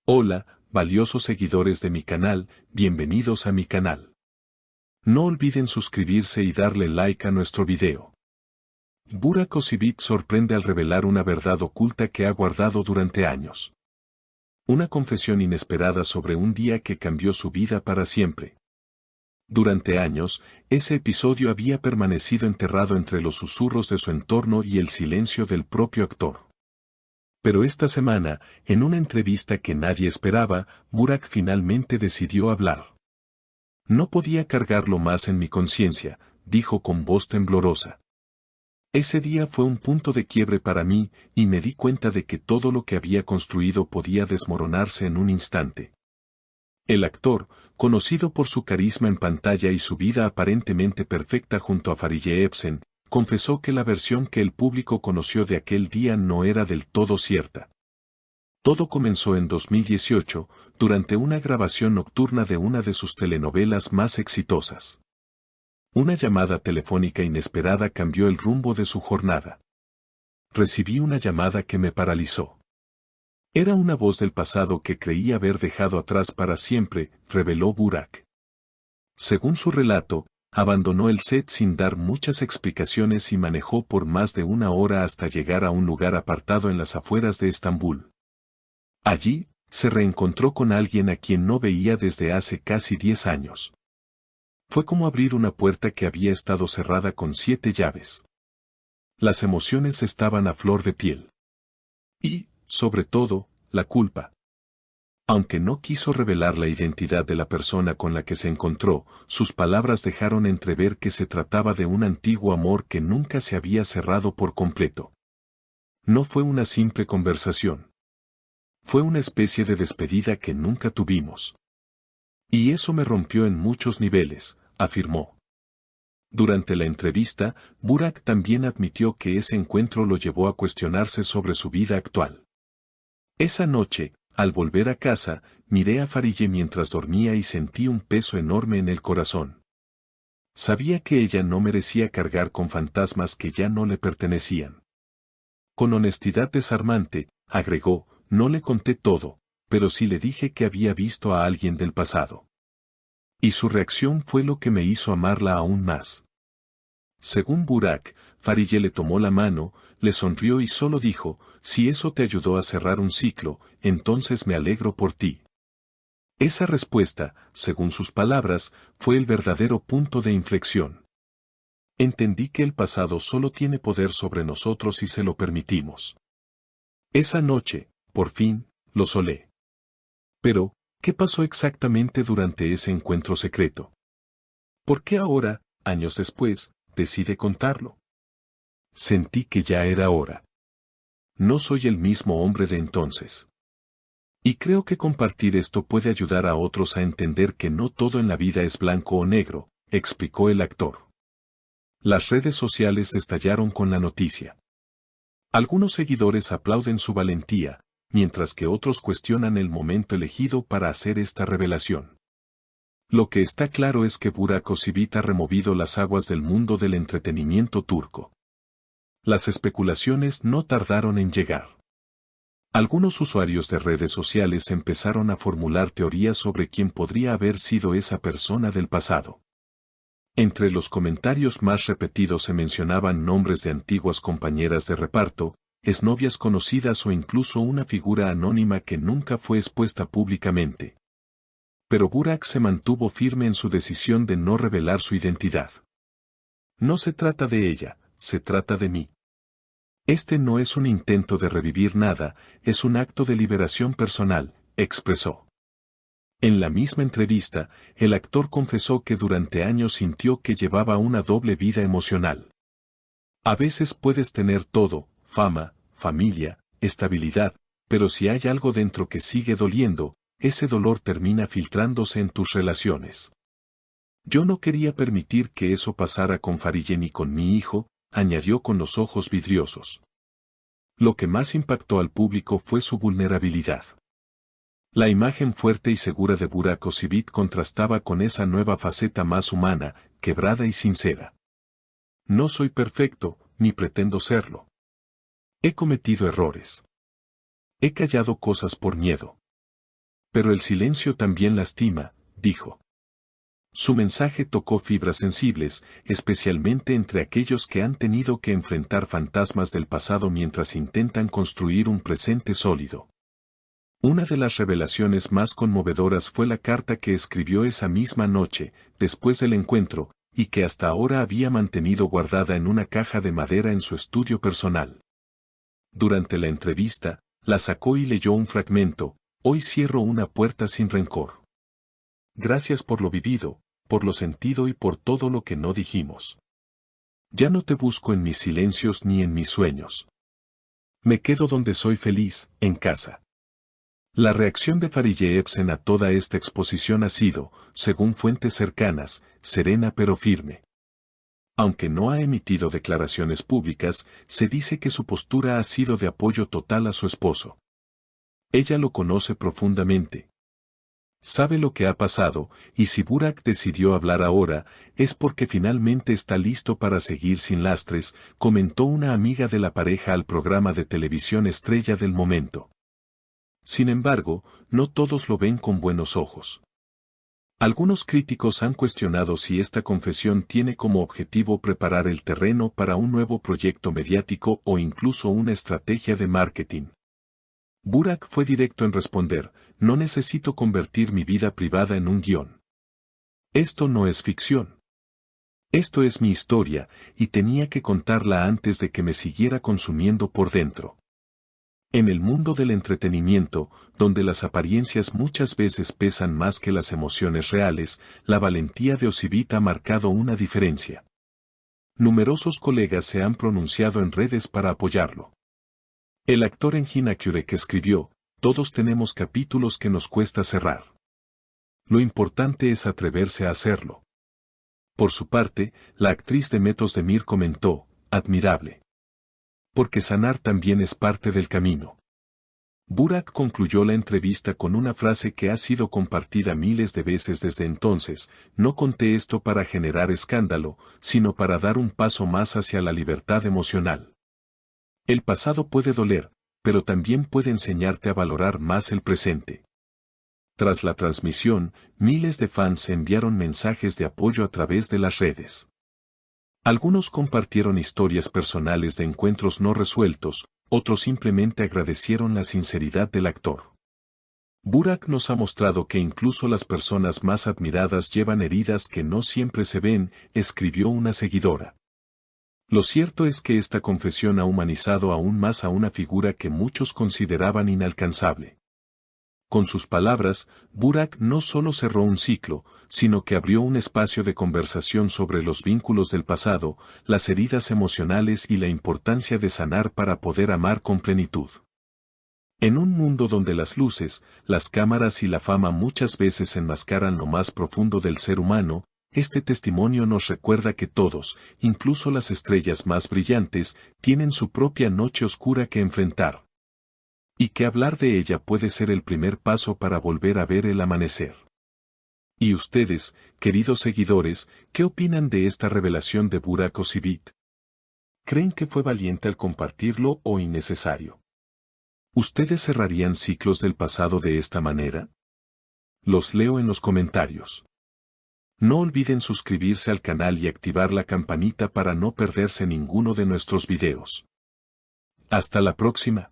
Hola, valiosos seguidores de mi canal, bienvenidos a mi canal. No olviden suscribirse y darle like a nuestro video. Burak Özçivit sorprende al revelar una verdad oculta que ha guardado durante años. Una confesión inesperada sobre un día que cambió su vida para siempre. Durante años, ese episodio había permanecido enterrado entre los susurros de su entorno y el silencio del propio actor. Pero esta semana, en una entrevista que nadie esperaba, Burak finalmente decidió hablar. No podía cargarlo más en mi conciencia, dijo con voz temblorosa. Ese día fue un punto de quiebre para mí, y me di cuenta de que todo lo que había construido podía desmoronarse en un instante. El actor, conocido por su carisma en pantalla y su vida aparentemente perfecta junto a Fariye Epsen, confesó que la versión que el público conoció de aquel día no era del todo cierta. Todo comenzó en 2018, durante una grabación nocturna de una de sus telenovelas más exitosas. Una llamada telefónica inesperada cambió el rumbo de su jornada. Recibí una llamada que me paralizó. Era una voz del pasado que creí haber dejado atrás para siempre, reveló Burak. Según su relato, abandonó el set sin dar muchas explicaciones y manejó por más de una hora hasta llegar a un lugar apartado en las afueras de Estambul. Allí, se reencontró con alguien a quien no veía desde hace casi 10 años. Fue como abrir una puerta que había estado cerrada con 7 llaves. Las emociones estaban a flor de piel. Y, sobre todo, la culpa. Aunque no quiso revelar la identidad de la persona con la que se encontró, sus palabras dejaron entrever que se trataba de un antiguo amor que nunca se había cerrado por completo. No fue una simple conversación. Fue una especie de despedida que nunca tuvimos. Y eso me rompió en muchos niveles, afirmó. Durante la entrevista, Burak también admitió que ese encuentro lo llevó a cuestionarse sobre su vida actual. Esa noche, al volver a casa, miré a Fariye mientras dormía y sentí un peso enorme en el corazón. Sabía que ella no merecía cargar con fantasmas que ya no le pertenecían. Con honestidad desarmante, agregó, no le conté todo, pero sí le dije que había visto a alguien del pasado. Y su reacción fue lo que me hizo amarla aún más. Según Burak, Fariye le tomó la mano, le sonrió y solo dijo, si eso te ayudó a cerrar un ciclo, entonces me alegro por ti. Esa respuesta, según sus palabras, fue el verdadero punto de inflexión. Entendí que el pasado solo tiene poder sobre nosotros si se lo permitimos. Esa noche, por fin, lo solé. Pero, ¿qué pasó exactamente durante ese encuentro secreto? ¿Por qué ahora, años después, decide contarlo? Sentí que ya era hora. No soy el mismo hombre de entonces. Y creo que compartir esto puede ayudar a otros a entender que no todo en la vida es blanco o negro, explicó el actor. Las redes sociales estallaron con la noticia. Algunos seguidores aplauden su valentía, mientras que otros cuestionan el momento elegido para hacer esta revelación. Lo que está claro es que Burak Özçivit ha removido las aguas del mundo del entretenimiento turco. Las especulaciones no tardaron en llegar. Algunos usuarios de redes sociales empezaron a formular teorías sobre quién podría haber sido esa persona del pasado. Entre los comentarios más repetidos se mencionaban nombres de antiguas compañeras de reparto, exnovias conocidas o incluso una figura anónima que nunca fue expuesta públicamente. Pero Burak se mantuvo firme en su decisión de no revelar su identidad. No se trata de ella, se trata de mí. Este no es un intento de revivir nada, es un acto de liberación personal, expresó. En la misma entrevista, el actor confesó que durante años sintió que llevaba una doble vida emocional. A veces puedes tener todo, fama, familia, estabilidad, pero si hay algo dentro que sigue doliendo, ese dolor termina filtrándose en tus relaciones. Yo no quería permitir que eso pasara con Fariye ni con mi hijo, añadió con los ojos vidriosos. Lo que más impactó al público fue su vulnerabilidad. La imagen fuerte y segura de Burak Özçivit contrastaba con esa nueva faceta más humana, quebrada y sincera. No soy perfecto, ni pretendo serlo. He cometido errores. He callado cosas por miedo. Pero el silencio también lastima, dijo. Su mensaje tocó fibras sensibles, especialmente entre aquellos que han tenido que enfrentar fantasmas del pasado mientras intentan construir un presente sólido. Una de las revelaciones más conmovedoras fue la carta que escribió esa misma noche, después del encuentro, y que hasta ahora había mantenido guardada en una caja de madera en su estudio personal. Durante la entrevista, la sacó y leyó un fragmento: hoy cierro una puerta sin rencor. Gracias por lo vivido, por lo sentido y por todo lo que no dijimos. Ya no te busco en mis silencios ni en mis sueños. Me quedo donde soy feliz, en casa. La reacción de Farideh Ebsen a toda esta exposición ha sido, según fuentes cercanas, serena pero firme. Aunque no ha emitido declaraciones públicas, se dice que su postura ha sido de apoyo total a su esposo. Ella lo conoce profundamente. Sabe lo que ha pasado, y si Burak decidió hablar ahora, es porque finalmente está listo para seguir sin lastres, comentó una amiga de la pareja al programa de televisión estrella del momento. Sin embargo, no todos lo ven con buenos ojos. Algunos críticos han cuestionado si esta confesión tiene como objetivo preparar el terreno para un nuevo proyecto mediático o incluso una estrategia de marketing. Burak fue directo en responder: no necesito convertir mi vida privada en un guión. Esto no es ficción. Esto es mi historia, y tenía que contarla antes de que me siguiera consumiendo por dentro. En el mundo del entretenimiento, donde las apariencias muchas veces pesan más que las emociones reales, la valentía de Ozivit ha marcado una diferencia. Numerosos colegas se han pronunciado en redes para apoyarlo. El actor Engin Akyurek escribió: todos tenemos capítulos que nos cuesta cerrar. Lo importante es atreverse a hacerlo. Por su parte, la actriz Demet Özdemir comentó: admirable. Porque sanar también es parte del camino. Burak concluyó la entrevista con una frase que ha sido compartida miles de veces desde entonces: no conté esto para generar escándalo, sino para dar un paso más hacia la libertad emocional. El pasado puede doler, pero también puede enseñarte a valorar más el presente. Tras la transmisión, miles de fans enviaron mensajes de apoyo a través de las redes. Algunos compartieron historias personales de encuentros no resueltos, otros simplemente agradecieron la sinceridad del actor. Burak nos ha mostrado que incluso las personas más admiradas llevan heridas que no siempre se ven, escribió una seguidora. Lo cierto es que esta confesión ha humanizado aún más a una figura que muchos consideraban inalcanzable. Con sus palabras, Burak no solo cerró un ciclo, sino que abrió un espacio de conversación sobre los vínculos del pasado, las heridas emocionales y la importancia de sanar para poder amar con plenitud. En un mundo donde las luces, las cámaras y la fama muchas veces enmascaran lo más profundo del ser humano, este testimonio nos recuerda que todos, incluso las estrellas más brillantes, tienen su propia noche oscura que enfrentar. Y que hablar de ella puede ser el primer paso para volver a ver el amanecer. ¿Y ustedes, queridos seguidores, qué opinan de esta revelación de Burak Ozivit? ¿Creen que fue valiente al compartirlo o innecesario? ¿Ustedes cerrarían ciclos del pasado de esta manera? Los leo en los comentarios. No olviden suscribirse al canal y activar la campanita para no perderse ninguno de nuestros videos. Hasta la próxima.